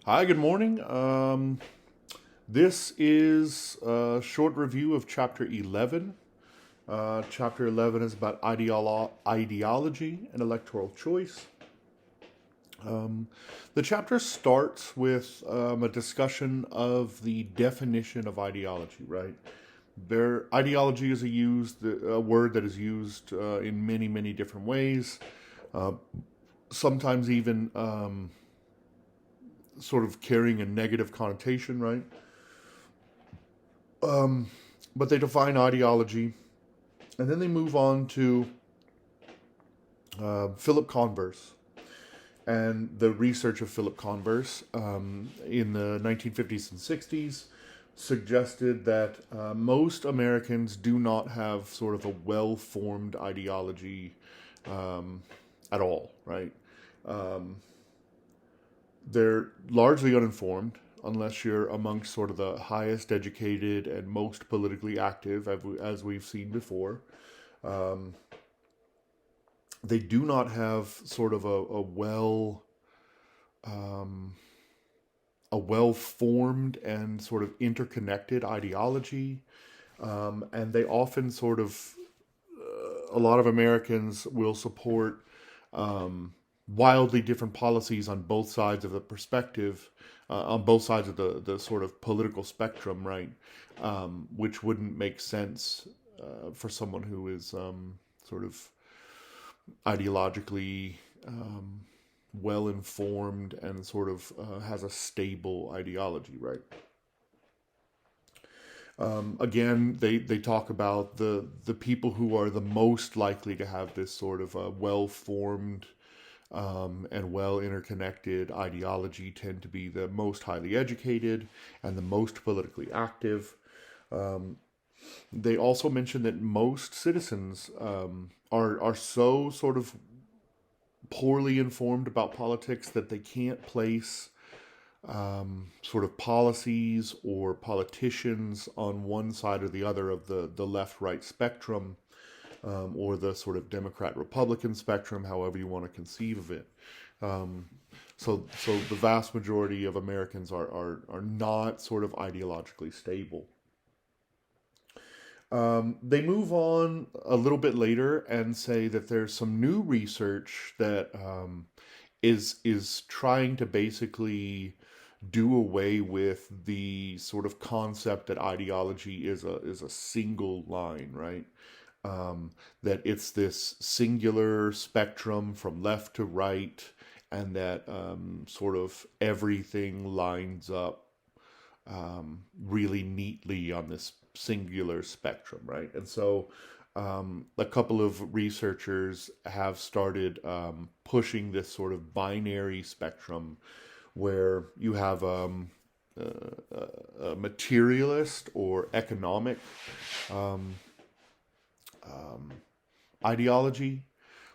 Hi, good morning. This is a short review of Chapter 11. Chapter 11 is about ideology and electoral choice. The chapter starts with a discussion of the definition of ideology, right? Ideology is a word that is used in many, many different ways, sometimes even sort of carrying a negative connotation, right? But they define ideology, and then they move on to Philip Converse and the research of Philip Converse in the 1950s and 60s suggested that most Americans do not have sort of a well formed ideology at all, right? Um, they're largely uninformed unless you're amongst sort of the highest educated and most politically active, as we've seen before. Um, they do not have sort of um, a well formed and sort of interconnected ideology, and they often sort of a lot of Americans will support wildly different policies on both sides of the perspective, on both sides of the sort of political spectrum, right? Which wouldn't make sense for someone who is sort of ideologically well informed and sort of has a stable ideology, right? Again, they talk about the people who are the most likely to have this sort of well formed and well interconnected ideology tend to be the most highly educated and the most politically active. They also mention that most citizens are so sort of poorly informed about politics that they can't place sort of policies or politicians on one side or the other of the left right spectrum, or the sort of Democrat Republican spectrum, however you want to conceive of it. Um, so the vast majority of Americans are not sort of ideologically stable. They move on a little bit later and say that there's some new research that is trying to basically do away with the sort of concept that ideology is a single line, right? That it's this singular spectrum from left to right, and that sort of everything lines up really neatly on this singular spectrum, right? And so a couple of researchers have started pushing this sort of binary spectrum where you have a materialist or economic ideology.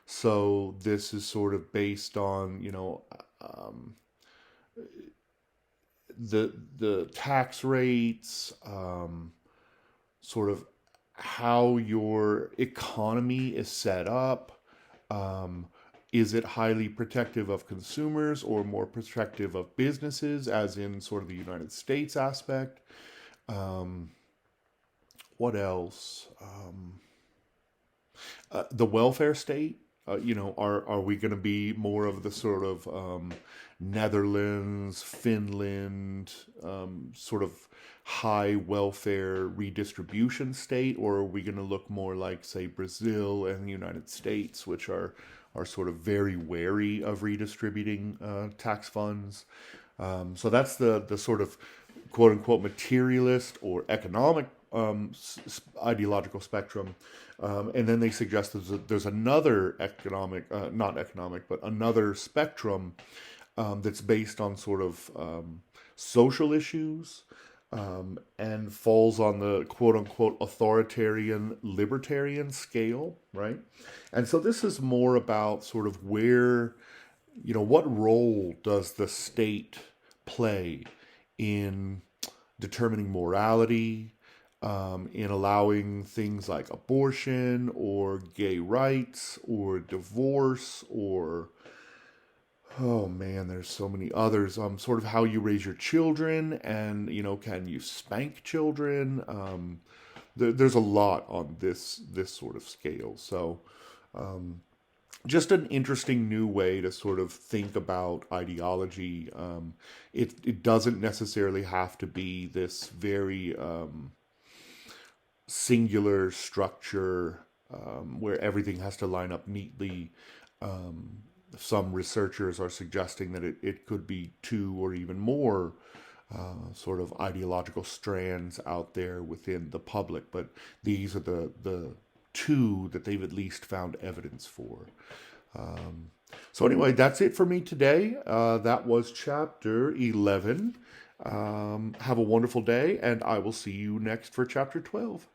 So this is sort of based on, the tax rates, sort of how your economy is set up. Um, is it highly protective of consumers or more protective of businesses, as in sort of the United States aspect? Um, what else? The welfare state. Are we going to be more of the sort of Netherlands, Finland, sort of high welfare redistribution state, or are we going to look more like, say, Brazil and the United States, which are sort of very wary of redistributing tax funds? So that's the sort of quote unquote materialist or economic ideological spectrum. And then they suggest there's another economic, not economic, but another spectrum that's based on sort of social issues, and falls on the quote unquote authoritarian libertarian scale, right? And so this is more about sort of where, what role does the state play in determining morality, in allowing things like abortion or gay rights or divorce or Oh man, there's so many others. Sort of how you raise your children, and can you spank children? There's a lot on this sort of scale. So just an interesting new way to sort of think about ideology. It doesn't necessarily have to be this very singular structure where everything has to line up neatly. Some researchers are suggesting that it could be two or even more sort of ideological strands out there within the public, but these are the two that they've at least found evidence for. So anyway, that's it for me today. That was chapter 11. Have a wonderful day, and I will see you next for chapter 12.